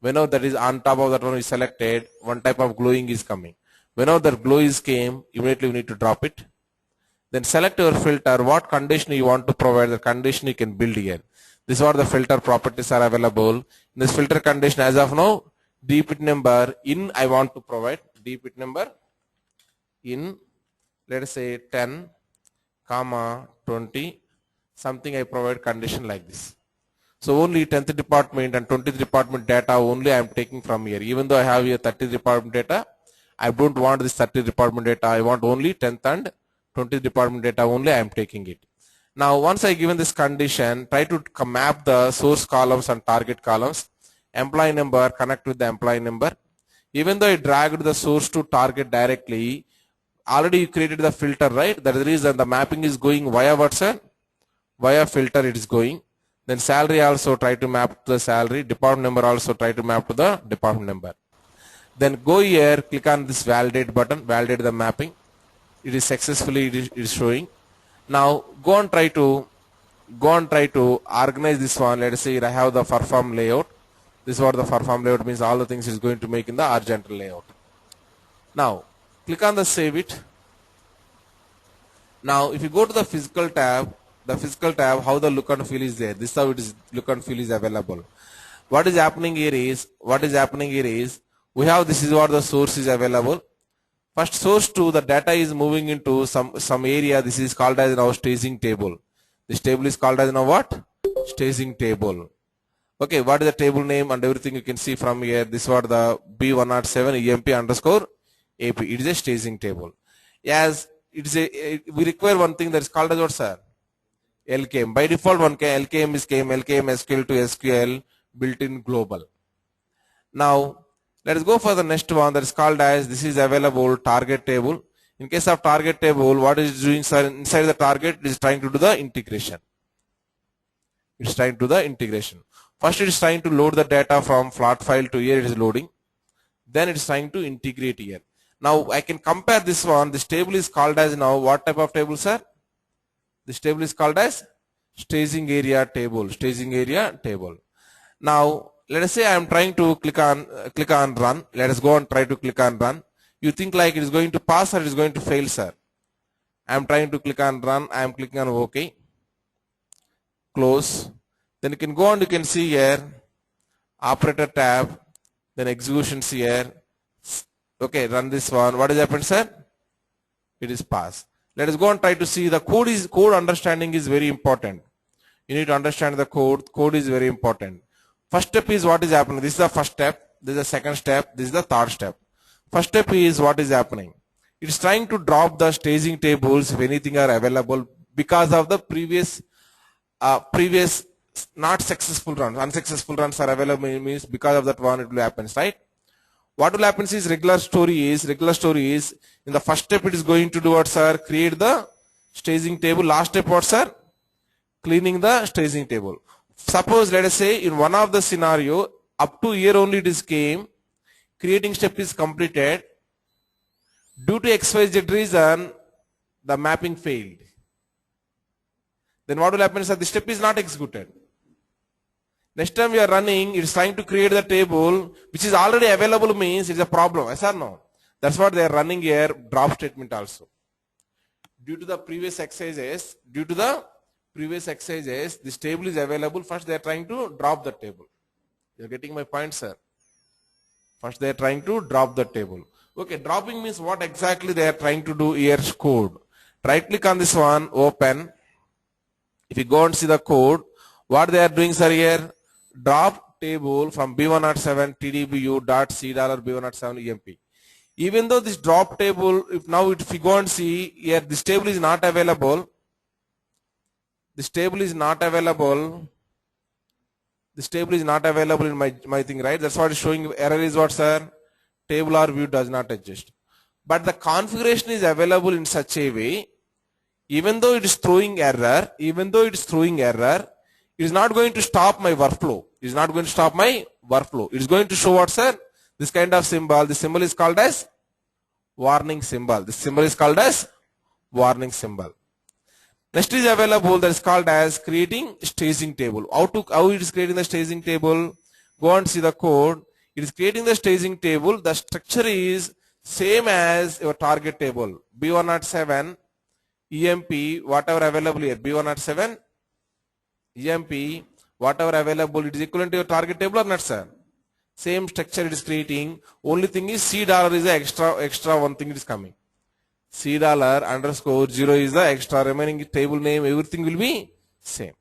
Whenever that is on top of that one is selected, one type of glowing is coming. Whenever that glow is came, immediately we need to drop it. Then select your filter, what condition you want to provide, the condition you can build here. This is what the filter properties are available. In this filter condition as of now, DPIT number in I want to provide, DPIT number in, let us say 10, 20, something I provide condition like this. So only 10th department and 20th department data only I am taking from here. Even though I have here 30th department data, I don't want this 30th department data. I want only 10th and 20th department data only I am taking it. Now once I given this condition, try to map the source columns and target columns. Employee number, connect with the employee number. Even though I dragged the source to target directly, already you created the filter, right? That is the reason the mapping is going via what, sir? Via filter it is going. Then salary also try to map to the salary. Department number also try to map to the department number. Then go here, click on this validate button, validate the mapping. It is successfully it is showing. Now go and try to organize this one. Let us say I have the perform layout. This is what the perform layout means. All the things is going to make in the horizontal layout. Now click on the save it. Now if you go to the physical tab, how the look and feel is there. This is how it is look and feel is available. What is happening here is we have this is what the source is available. First source 2, the data is moving into some area. This is called as now staging table. This table is called as now what? Staging table. Okay, what is the table name and everything you can see from here. This is what the B107 EMP underscore AP. It is a staging table. As it is we require one thing that is called as what, sir? LKM. By default, one LKM is LKM SQL to SQL built-in global. Now let us go for the next one that is called as this is available target table. In case of target table, what is doing, sir? Inside the target it is trying to do the integration. It is trying to do the integration. First it is trying to load the data from flat file to here it is loading. Then it is trying to integrate here. Now I can compare this one. This table is called as now what type of table, sir? This table is called as staging area table. Staging area table. Now let us say I am trying to click on run. Let us go and try to click on run. You think like it is going to pass or it is going to fail, sir? I am trying to click on run. I am clicking on OK. Close. Then you can go and you can see here operator tab. Then executions here. Okay, run this one. What has happened, sir? It is passed. Let us go and try to see the code understanding is very important. You need to understand the code. Code is very important. First step is what is happening. This is the first step. This is the second step. This is the third step. First step is what is happening. It is trying to drop the staging tables if anything are available because of the previous not successful runs. Unsuccessful runs are available means because of that one it will happen, right? What will happen is regular story is in the first step it is going to do what, sir? Create the staging table. Last step what, sir? Cleaning the staging table. Suppose let us say in one of the scenario up to here only it is came, creating step is completed. Due to XYZ reason the mapping failed. Then what will happen is that the step is not executed. Next time we are running, it is trying to create the table which is already available means it is a problem. Yes or no? That's what they are running here, drop statement also. Due to the previous exercises, this table is available. First they are trying to drop the table. You are getting my point, sir? First they are trying to drop the table. Okay, dropping means what exactly they are trying to do here code. Right click on this one, open. If you go and see the code, What they are doing, sir, here? Drop table from B107 TDBU dot C dollar B107 EMP. Even though this drop table, if we go and see here, this table is not available. This table is not available. This table is not available in my thing, right? That's what is showing. Error is what, sir? Table or view does not exist. But the configuration is available in such a way, even though it is throwing error, it is not going to stop my workflow. It is not going to stop my workflow. It is going to show what, sir? This kind of symbol. This symbol is called as warning symbol. This symbol is called as warning symbol. Next is available, that is called as creating staging table. How it is creating the staging table? Go and see the code. It is creating the staging table. The structure is same as your target table. B107 EMP, whatever available here. B107 EMP, whatever available, it is equivalent to your target table or not, sir? Same structure it is creating. Only thing is C dollar is the extra one thing it is coming. C dollar underscore 0 is the extra. Remaining table name, everything will be same.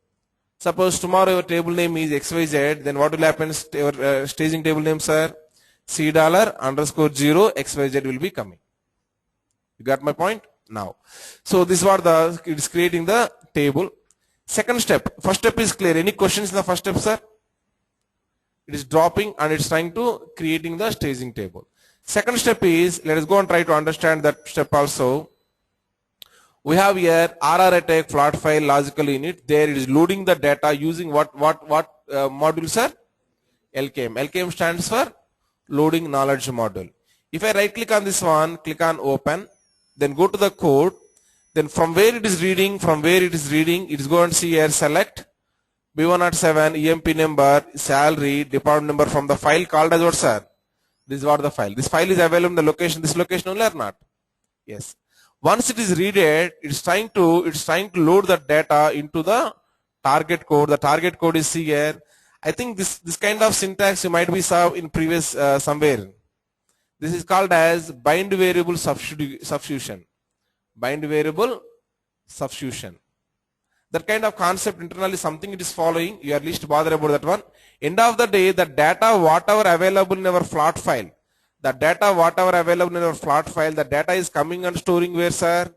Suppose tomorrow your table name is XYZ, then what will happen? Your staging table name, sir? C dollar underscore 0 XYZ will be coming. You got my point? Now, so this is what it is creating the table. Second step. First step is clear. Any questions in the first step, sir? It is dropping and it's trying to creating the staging table. Second step is, let us go and try to understand that step also. We have here RR attack plot file logical unit. There it is loading the data using what module, sir? LKM. LKM stands for loading knowledge module. If I right click on this one, click on open, then go to the code, then from where it is reading, it is going to see here select B107 EMP number, salary, department number from the file called as what, sir? This is what the file. This file is available in the location, this location only or not? Yes. Once it is read, it's trying to load the data into the target code. The target code is here. I think this kind of syntax you might be saw in previous somewhere. This is called as bind variable substitution. Bind variable substitution. That kind of concept internally something it is following. You are least bothered about that one. End of the day, the data whatever available in our plot file, the data is coming and storing where, sir?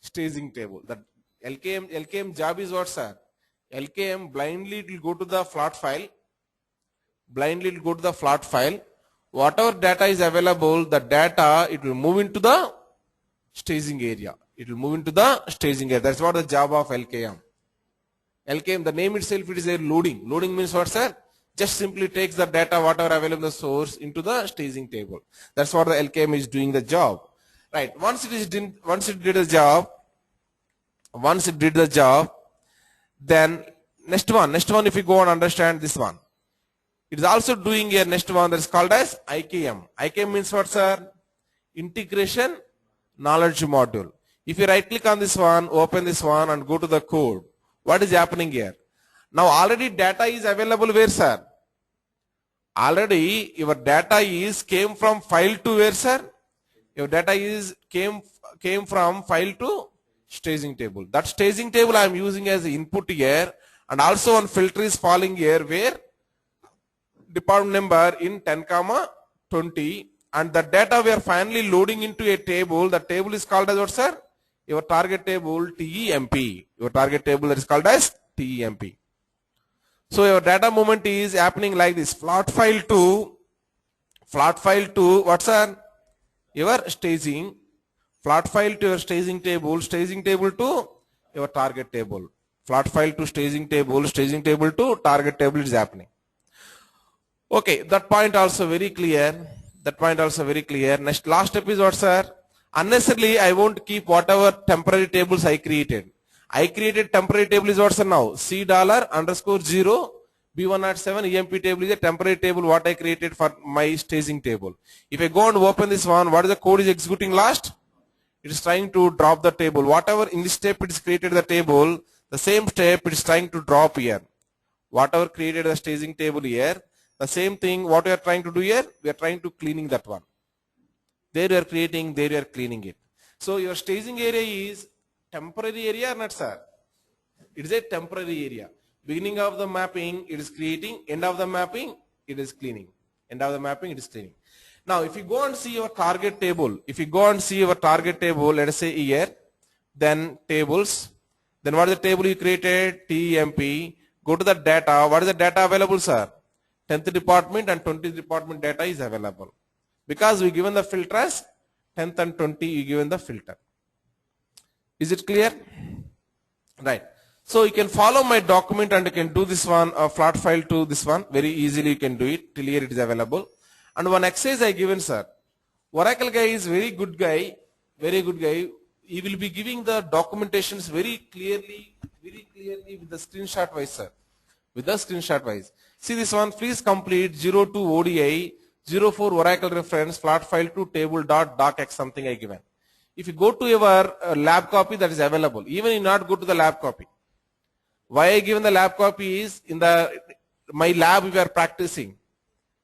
Staging table. The LKM job is what, sir? LKM blindly it will go to the plot file. Whatever data is available, the data it will move into the staging area. That's what the job of LKM. LKM, the name itself, it is a loading. Loading means what, sir? Just simply takes the data, whatever available in the source, into the staging table. That's what the LKM is doing the job. Right. Once it did the job, then next one, if you go and understand this one, it is also doing a next one that is called as IKM. IKM means what, sir? Integration knowledge module. If you right click on this one, open this one and go to the code, what is happening here? Now already data is available where, sir? Already your data came from file to where, sir? Your data came from file to staging table. That staging table I am using as input here, and also one filter is falling here where department number in 10,20, and the data we are finally loading into a table. The table is called as what, sir? Your target table TEMP. Your target table that is called as TEMP. So your data movement is happening like this. Plot file to what, sir? Your staging. Plot file to your staging table to your target table. Plot file to staging table to target table is happening. Okay, that point also very clear. Next, last step is what, sir? Unnecessarily, I won't keep whatever temporary tables I created. I created temporary table is what, sir, now? C $_0 B107 EMP table is a temporary table what I created for my staging table. If I go and open this one, what is the code is executing last? It is trying to drop the table. Whatever in this step it is created the table, the same step it is trying to drop here. Whatever created the staging table here, the same thing what we are trying to do here, we are trying to cleaning that one. There you are creating, there you are cleaning it. So your staging area is temporary area or not, sir? It is a temporary area. Beginning of the mapping, it is creating. End of the mapping, it is cleaning. End of the mapping, it is cleaning. Now, if you go and see your target table, let us say here, then tables, then what is the table you created? TMP. Go to the data. What is the data available, sir? 10th department and 20th department data is available. Because we given the filter as 10th and 20, you given the filter. Is it clear? Right. So you can follow my document and you can do this one, flat file to this one. Very easily you can do it. Till here it is available. And one exercise I given, sir. Oracle guy is very good guy. Very good guy. He will be giving the documentations very clearly with the screenshot wise, sir. With the screenshot wise. See this one. Please complete 02 ODI, 04 Oracle reference, flat file to table dot docx something I given. If you go to your lab copy, that is available. Even you not go to the lab copy. Why I given the lab copy is in my lab we are practicing.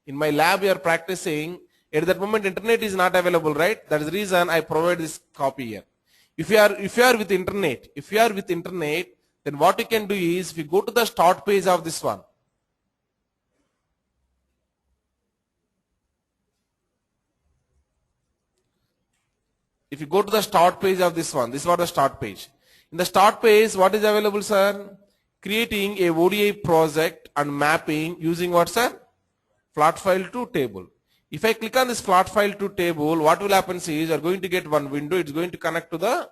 In my lab we are practicing. At that moment internet is not available, right? That is the reason I provide this copy here. If you are with internet, then what you can do is if you go to the start page of this one. If you go to the start page of this one, this was the start page. In the start page, what is available, sir? Creating a ODI project and mapping using what, sir? Flat file to table. If I click on this flat file to table, what will happen is you are going to get one window. It's going to connect to the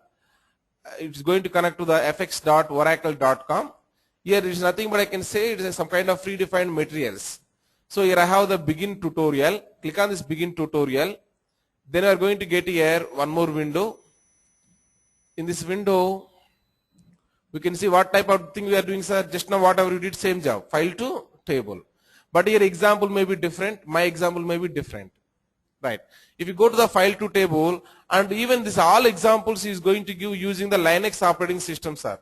fx.oracle.com. Here it is nothing but I can say it is some kind of predefined materials. So here I have the begin tutorial. Click on this begin tutorial. Then we are going to get here one more window. In this window, we can see what type of thing we are doing, sir. Just now whatever you did, same job. File to table. But here example may be different. My example may be different. Right. If you go to the file to table, and even this all examples is going to give using the Linux operating system, sir.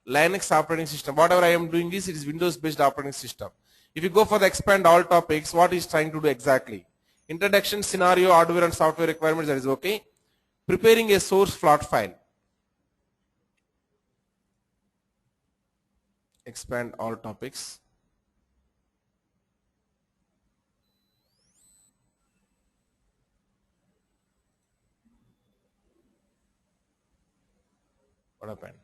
Linux operating system. Whatever I am doing is, it is Windows based operating system. If you go for the expand all topics, what is trying to do exactly? Introduction, scenario, hardware and software requirements, that is okay. Preparing a source flat file. Expand all topics. What happened?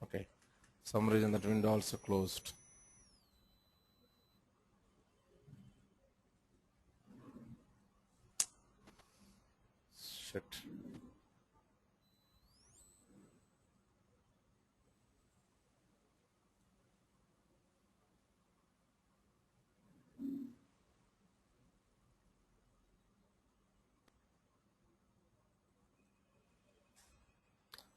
Okay. Some reason that window also closed. Shit.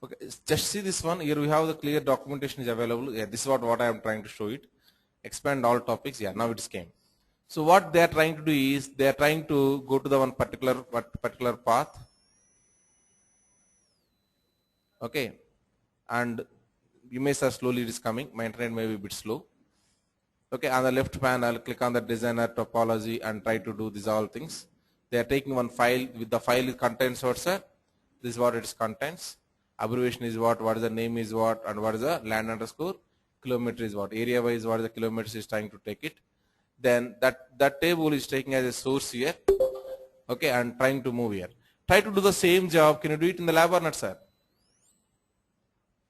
Okay, just see this one. Here we have the clear documentation is available. Yeah, this is what I am trying to show it. Expand all topics. Yeah, now it came. So what they are trying to do is they are trying to go to the one particular path. Okay, and you may say slowly it is coming. My internet may be a bit slow. Okay, on the left panel, click on the designer topology and try to do these all things. They are taking one file with the file contains what, sir? This is what it contains. Abbreviation is what is the name is what, and what is the land underscore kilometer is what. Area wise, what is the kilometers is trying to take it. Then that table is taking as a source here. Okay, and trying to move here. Try to do the same job. Can you do it in the lab or not, sir?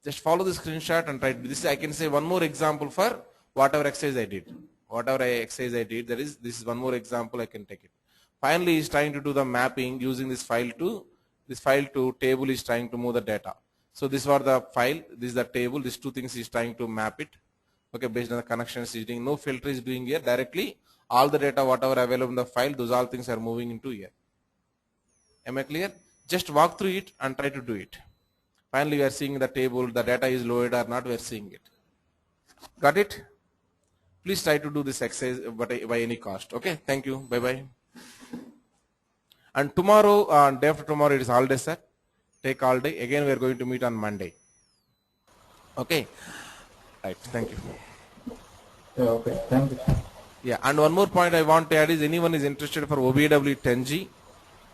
Just follow the screenshot and try to do this. I can say one more example for whatever exercise I did. Whatever exercise I did, this is one more example I can take it. Finally, he's trying to do the mapping using this file to table is trying to move the data. So this was the file, this is the table, these two things is trying to map it. Okay, based on the connections is doing, no filter is doing here, directly all the data whatever available in the file, those all things are moving into here. Am I clear? Just walk through it and try to do it. Finally, we are seeing the table, the data is loaded or not, we are seeing it. Got it? Please try to do this exercise by any cost. Okay, thank you. Bye-bye. And tomorrow, day after tomorrow, it is holiday, sir. Take all day. Again, we are going to meet on Monday. Okay. Right. Thank you. Yeah, okay. Thank you. Yeah. And one more point I want to add is anyone is interested for OBAW 10G.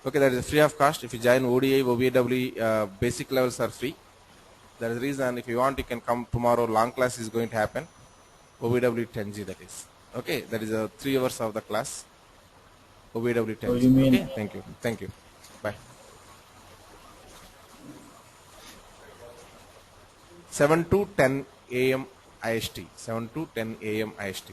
Okay, that is free of cost. If you join ODA, OBAW basic levels are free. That is the reason. If you want, you can come tomorrow. Long class is going to happen. OBAW 10G, that is. Okay, that is 3 hours of the class. OBAW 10G. So you mean okay, thank you. Thank you. Bye. 7 to 10 a.m. IST. 7 to 10 a.m. IST.